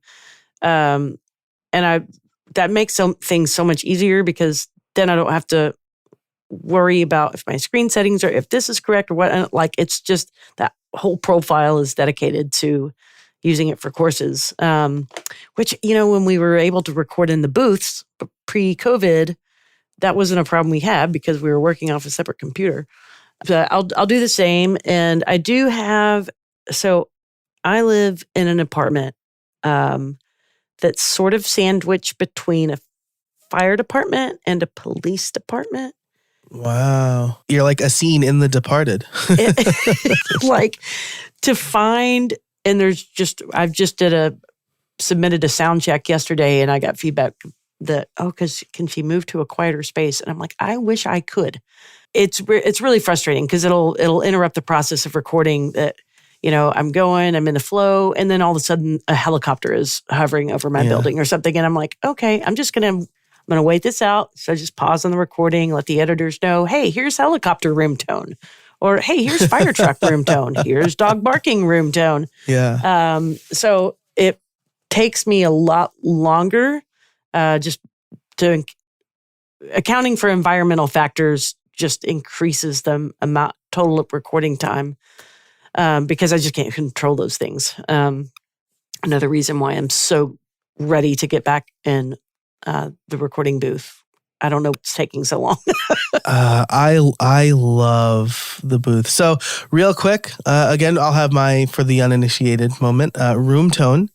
And that makes things so much easier because then I don't have to worry about if my screen settings are, if this is correct or what. Like it's just that whole profile is dedicated to using it for courses. Which, when we were able to record in the booths pre-COVID, that wasn't a problem we had because we were working off a separate computer. So I'll do the same. And I do have, so I live in an apartment that's sort of sandwiched between a fire department and a police department. Wow. You're like a scene in The Departed. Like to find, and I've just submitted a sound check yesterday and I got feedback that, can she move to a quieter space? And I'm like, I wish I could. It's really frustrating because it'll interrupt the process of recording that, I'm in the flow, and then all of a sudden a helicopter is hovering over my building or something. And I'm like, okay, I'm going to wait this out. So I just pause on the recording, let the editors know, hey, here's helicopter room tone. Or, hey, here's fire truck room tone. Here's dog barking room tone. Yeah. So it takes me a lot longer just to accounting for environmental factors just increases the amount total recording time because I just can't control those things. Another reason why I'm so ready to get back in the recording booth. I don't know what's taking so long. I love the booth. So real quick, again, I'll have for the uninitiated moment, room tone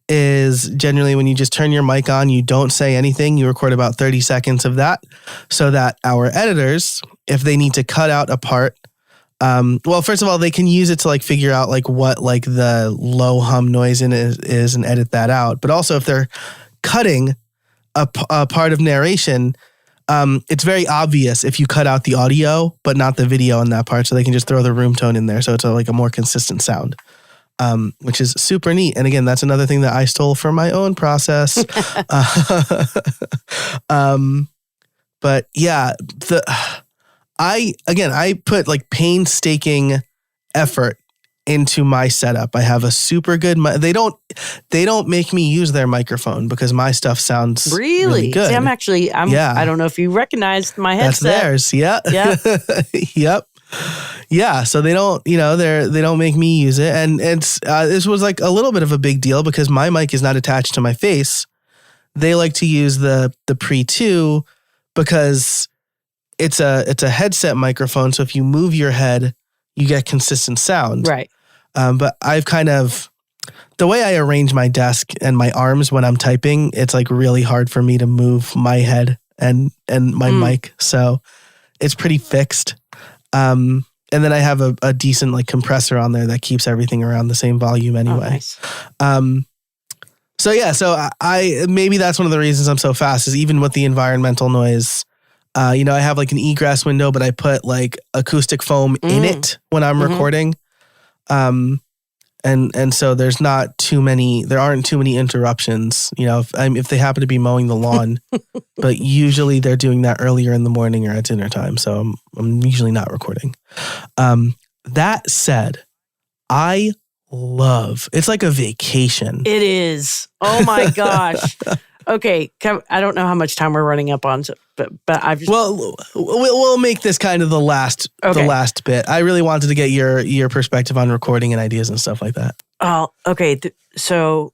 is generally when you just turn your mic on, you don't say anything, you record about 30 seconds of that so that our editors, if they need to cut out a part, first of all, they can use it to figure out what the low hum noise in it is and edit that out. But also if they're cutting a part of narration, it's very obvious if you cut out the audio, but not the video in that part. So they can just throw the room tone in there. So it's a more consistent sound, which is super neat. And again, that's another thing that I stole from my own process. But yeah, I put painstaking effort into my setup. I have a super good, they don't make me use their microphone because my stuff sounds really good. See, I don't know if you recognized my headset. That's theirs. Yeah. Yep. Yeah. So they don't, they don't make me use it. And it's, this was a little bit of a big deal because my mic is not attached to my face. They like to use the Pre 2 because it's a headset microphone. So if you move your head, you get consistent sound. Right. But I've the way I arrange my desk and my arms when I'm typing, it's really hard for me to move my head and my mic. So it's pretty fixed. And then I have a decent compressor on there that keeps everything around the same volume anyway. Oh, nice. So I maybe that's one of the reasons I'm so fast is even with the environmental noise. I have an egress window, but I put acoustic foam in it when I'm recording. And so there aren't too many interruptions, if they happen to be mowing the lawn, but usually they're doing that earlier in the morning or at dinner time. So I'm usually not recording. That said, it's like a vacation. It is. Oh my gosh. Okay, I don't know how much time we're running up on, but I've just... Well, we'll make this kind of the last bit. I really wanted to get your perspective on recording and ideas and stuff like that. Oh, okay. So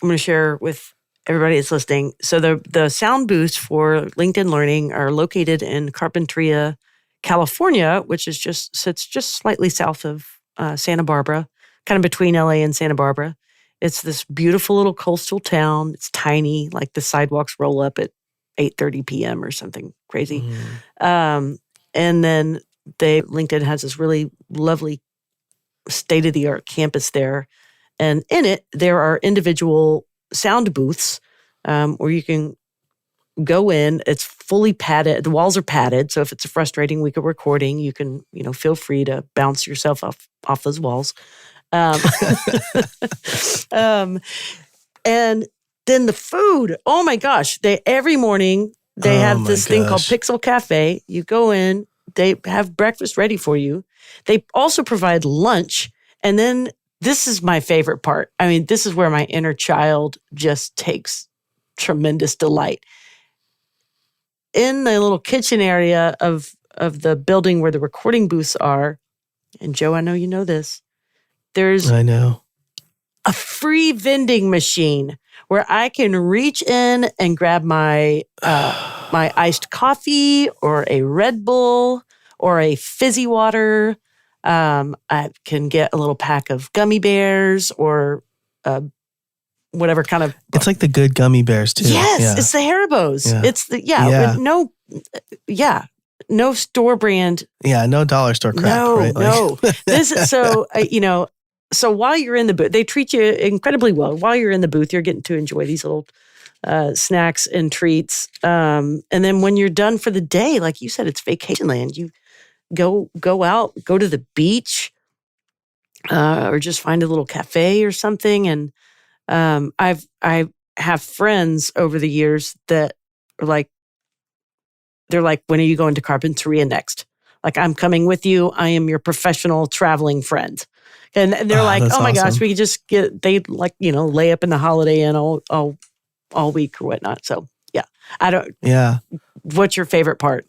I'm going to share with everybody that's listening. So the sound booths for LinkedIn Learning are located in Carpinteria, California, which sits just slightly south of Santa Barbara, kind of between LA and Santa Barbara. It's this beautiful little coastal town. It's tiny, the sidewalks roll up at 8:30 p.m. or something crazy. And then LinkedIn has this really lovely state-of-the-art campus there. And in it, there are individual sound booths where you can go in. It's fully padded. The walls are padded. So if it's a frustrating week of recording, you can, feel free to bounce yourself off those walls. And then the food, oh my gosh, every morning they have this thing called Pixel Cafe. You go in, they have breakfast ready for you. They also provide lunch. And then this is my favorite part. I mean, this is where my inner child just takes tremendous delight. In the little kitchen area of the building where the recording booths are, and Joe, I know you know this, I know. A free vending machine where I can reach in and grab my my iced coffee or a Red Bull or a fizzy water. I can get a little pack of gummy bears or whatever kind of... It's the good gummy bears too. Yes, it's the Haribos. Yeah. It's no store brand. Yeah, no dollar store crap. No. This is so while you're in the booth, they treat you incredibly well. While you're in the booth, you're getting to enjoy these little snacks and treats. And then when you're done for the day, like you said, it's vacation land. You go out, go to the beach, or just find a little cafe or something. And I have friends over the years that are like, they're like, when are you going to Carpinteria next? Like, I'm coming with you. I am your professional traveling friend. And they're like, oh my gosh, we could just they like, lay up in the Holiday Inn all week or whatnot. So yeah. What's your favorite part?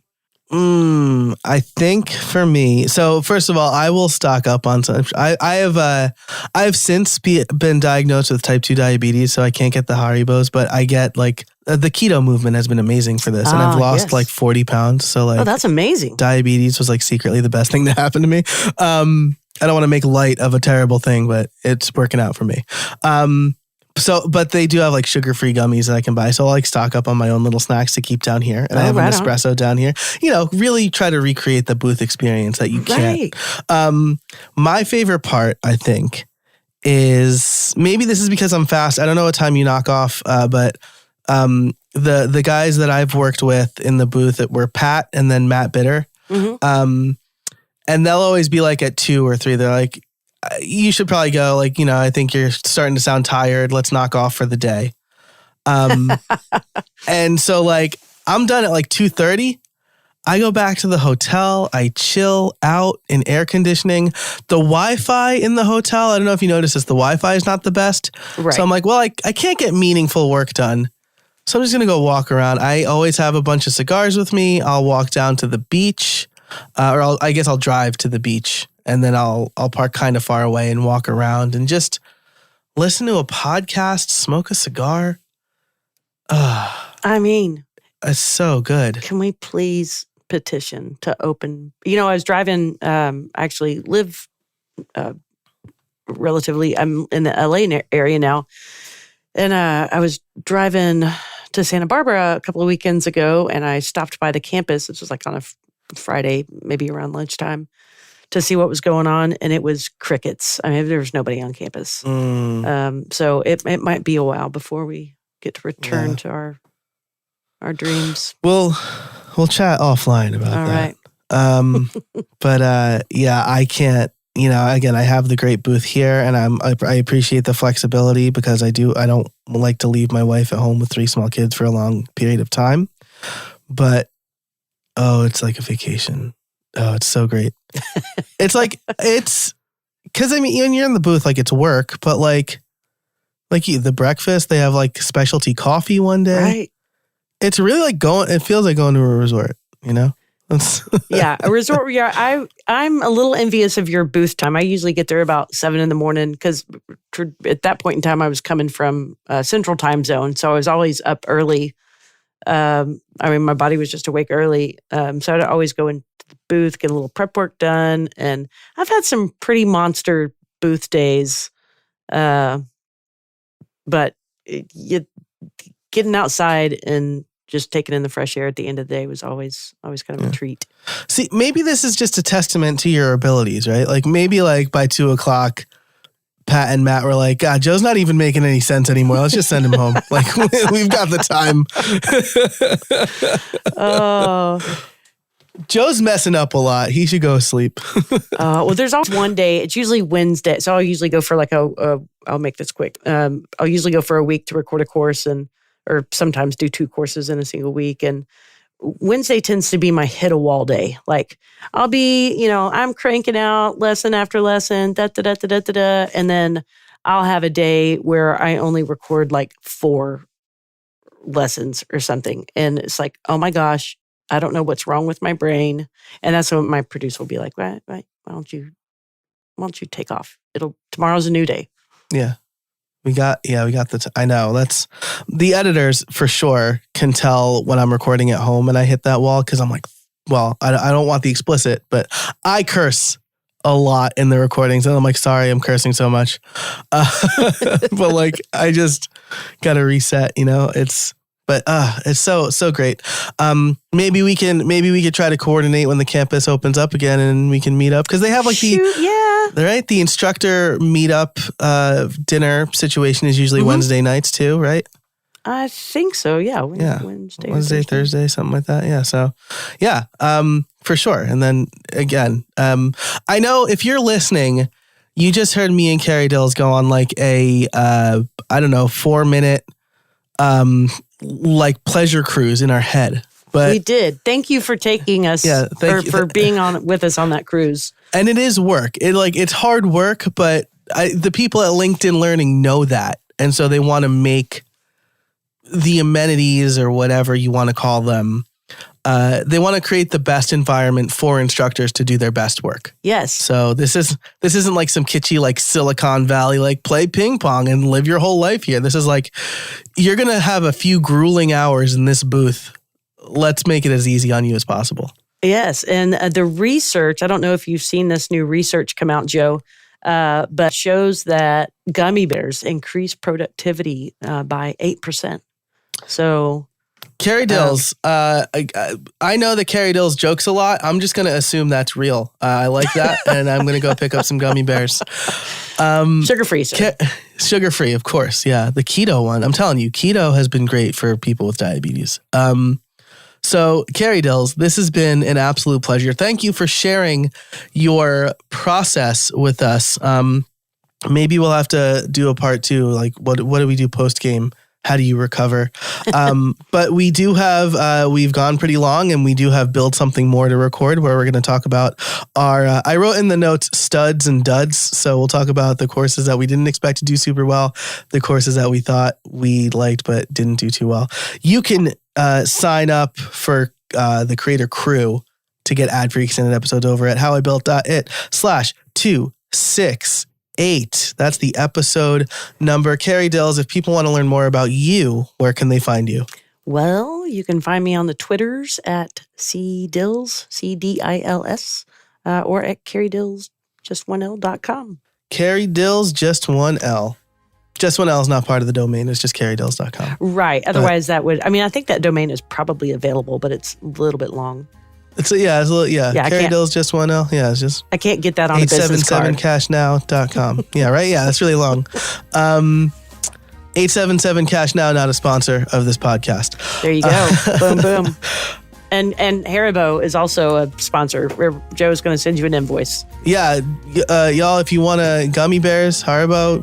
I think for me, so first of all, I will stock up on some. I have since been diagnosed with type 2 diabetes, so I can't get the Haribos, but I get like the keto movement has been amazing for this, and I've lost like 40 pounds. So like, that's amazing. Diabetes was like secretly the best thing that happened to me. I don't want to make light of a terrible thing, but it's working out for me. But they do have like sugar-free gummies that I can buy. So I'll like stock up on my own little snacks to keep down here. And I have an espresso down here. Really try to recreate the booth experience that you can't. My favorite part, I think, is maybe this is because I'm fast. I don't know what time you knock off, but the guys that I've worked with in the booth that were Pat and then Matt Bitter. Mm-hmm. And they'll always be like at 2 or 3. They're like, you should probably go. Like, I think you're starting to sound tired. Let's knock off for the day. And so like, I'm done at like 2:30. I go back to the hotel. I chill out in air conditioning. The Wi-Fi in the hotel, I don't know if you noticed this, the Wi-Fi is not the best. Right. So I'm like, well, I can't get meaningful work done. So I'm just going to go walk around. I always have a bunch of cigars with me. I'll walk down to the beach. I guess I'll drive to the beach, and then I'll park kind of far away and walk around and just listen to a podcast, smoke a cigar. It's so good. Can we please petition to open? I was driving. Actually, live relatively. I'm in the LA area now, and I was driving to Santa Barbara a couple of weekends ago, and I stopped by the campus. This was like on a Friday, maybe around lunchtime, to see what was going on, and it was crickets. I mean, there was nobody on campus. So it might be a while before we get to return to our dreams. We'll chat offline about that. All right. But I can't. Again, I have the great booth here, and I appreciate the flexibility because I don't like to leave my wife at home with 3 small kids for a long period of time. But it's like a vacation. Oh, it's so great. It's because when you're in the booth, like it's work, but like the breakfast, they have like specialty coffee one day. Right. It's really like it feels like going to a resort, Yeah, a resort. Yeah, I'm a little envious of your booth time. I usually get there about 7 a.m. because at that point in time, I was coming from Central Time Zone, so I was always up early. My body was just awake early. So I'd always go into the booth, get a little prep work done. And I've had some pretty monster booth days. But getting outside and just taking in the fresh air at the end of the day was always kind of a treat. See, maybe this is just a testament to your abilities, right? Like maybe like by 2:00, Pat and Matt were like, God, Joe's not even making any sense anymore. Let's just send him home. Like, we've got the time. Joe's messing up a lot. He should go sleep. Well, there's always one day. It's usually Wednesday. So I'll usually go for like I'll make this quick. I'll usually go for a week to record a course or sometimes do 2 courses in a single week. And Wednesday tends to be my hit a wall day. Like I'll be, I'm cranking out lesson after lesson, and then I'll have a day where I only record like 4 lessons or something. And it's like, oh my gosh, I don't know what's wrong with my brain. And that's when my producer will be like, right, why don't you take off? Tomorrow's a new day. Yeah. We got I know that's the editors for sure can tell when I'm recording at home and I hit that wall. Cause I'm like, well, I don't want the explicit, but I curse a lot in the recordings and I'm like, sorry, I'm cursing so much. But like, I just got to reset, it's so great. Maybe we could try to coordinate when the campus opens up again and we can meet up. Cause they have like the instructor meetup, dinner situation is usually Wednesday nights too, right? I think so. Yeah. Wednesday, Thursday, something like that. Yeah. So, yeah, for sure. And then again, I know if you're listening, you just heard me and Carrie Dils go on like a, 4-minute, like pleasure cruise in our head. But we did. Thank you for taking us, for being on with us on that cruise. And it is work. It's hard work, but the people at LinkedIn Learning know that. And so they want to make the amenities or whatever you want to call them. They want to create the best environment for instructors to do their best work. Yes. So this isn't like some kitschy like Silicon Valley, like play ping pong and live your whole life here. This is like, you're going to have a few grueling hours in this booth. Let's make it as easy on you as possible. Yes. And the research, I don't know if you've seen this new research come out, Joe, but shows that gummy bears increase productivity by 8%. So, Carrie Dils, I know that Carrie Dils jokes a lot. I'm just going to assume that's real. I like that, and I'm going to go pick up some gummy bears. Sugar-free, sir. Sugar-free, of course. Yeah, the keto one. I'm telling you, keto has been great for people with diabetes. So, Carrie Dils, this has been an absolute pleasure. Thank you for sharing your process with us. Maybe we'll have to do a part 2. Like, what do we do post-game? How do you recover? But we do have, we've gone pretty long, and we do have Build Something More to record, where we're going to talk about our, I wrote in the notes studs and duds. So we'll talk about the courses that we didn't expect to do super well, the courses that we thought we liked but didn't do too well. You can sign up for the Creator Crew to get ad-free extended episodes over at howibuilt.it/268. That's the episode number. Carrie Dils, if people want to learn more about you, where can they find you? Well, you can find me on the Twitters at CDils, CDILS, or at carriedilsjust1l.com. Carrie Dils, just 1L. Just 1L is not part of the domain. It's just carriedils.com. Right. Otherwise, I think that domain is probably available, but it's a little bit long. It's Carrie Dils, just 1L. Yeah, it's just. I can't get that on a business card. 877cashnow.com. Yeah, right. Yeah, that's really long. 877 Cash Now, not a sponsor of this podcast. There you go. Boom, boom. And Haribo is also a sponsor where Joe's going to send you an invoice. Yeah. Y'all, if you want gummy bears, Haribo,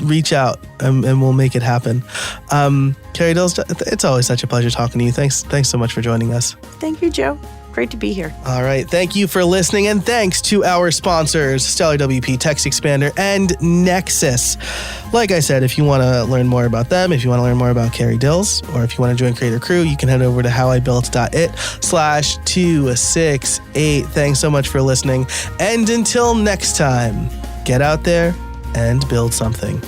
reach out and we'll make it happen. Carrie Dils, it's always such a pleasure talking to you. Thanks so much for joining us. Thank you, Joe. Great to be here. All right. Thank you for listening. And thanks to our sponsors, Stellar WP, Text Expander, and Nexus. Like I said, if you want to learn more about them, if you want to learn more about Carrie Dils, or if you want to join Creator Crew, you can head over to howibuilt.it/268. Thanks so much for listening. And until next time, get out there and build something.